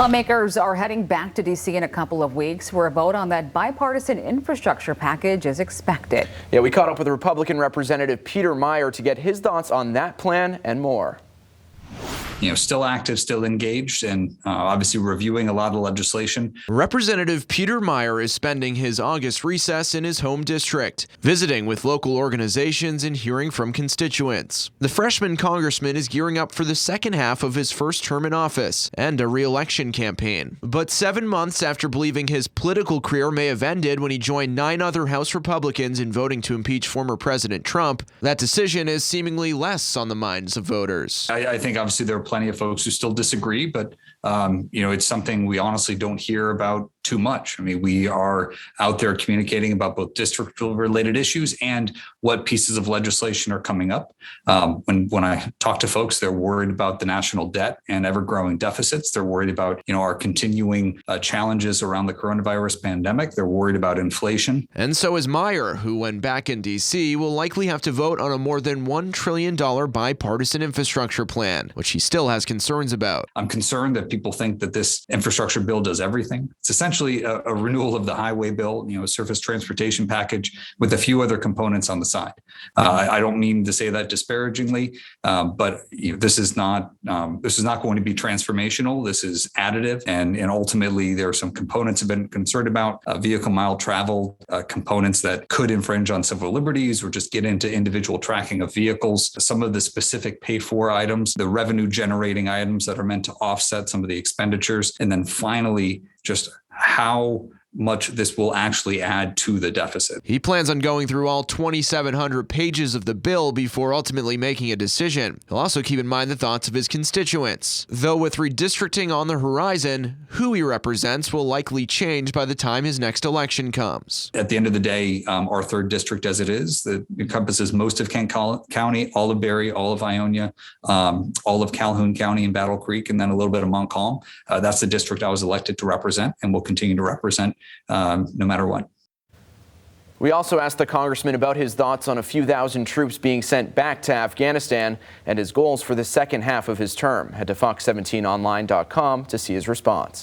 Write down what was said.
Lawmakers are heading back to D.C. in a couple of weeks where a vote on that bipartisan infrastructure package is expected. Yeah, we caught up with Republican Representative Peter Meijer to get his thoughts on that plan and more. Still active, still engaged, and obviously reviewing a lot of legislation. Representative Peter Meijer is spending his August recess in his home district, visiting with local organizations and hearing from constituents. The freshman congressman is gearing up for the second half of his first term in office and a re-election campaign. But 7 months after believing his political career may have ended when he joined 9 other House Republicans in voting to impeach former President Trump, that decision is seemingly less on the minds of voters. I think obviously there are plenty of folks who still disagree, but it's something we honestly don't hear about too much. I mean, we are out there communicating about both district-related issues and what pieces of legislation are coming up. When I talk to folks, they're worried about the national debt and ever-growing deficits. They're worried about our continuing challenges around the coronavirus pandemic. They're worried about inflation. And so is Meijer, who, when back in D.C., will likely have to vote on a more than $1 trillion bipartisan infrastructure plan, which he still has concerns about. I'm concerned that people think that this infrastructure bill does everything. It's essentially a renewal of the highway bill, a surface transportation package with a few other components on the side. I don't mean to say that disparagingly, but this is not going to be transformational. This is additive, and ultimately there are some components I've been concerned about, vehicle mile travel components that could infringe on civil liberties or just get into individual tracking of vehicles. Some of the specific pay-for items, the revenue generating items that are meant to offset some of the expenditures, and then finally just how much this will actually add to the deficit. He plans on going through all 2,700 pages of the bill before ultimately making a decision. He'll also keep in mind the thoughts of his constituents. Though with redistricting on the horizon, who he represents will likely change by the time his next election comes. At the end of the day, our third district as it is, that encompasses most of Kent County, all of Berry, all of Ionia, all of Calhoun County and Battle Creek, and then a little bit of Montcalm. That's the district I was elected to represent and will continue to represent no matter what. We also asked the congressman about his thoughts on a few thousand troops being sent back to Afghanistan and his goals for the second half of his term. Head to fox17online.com to see his response.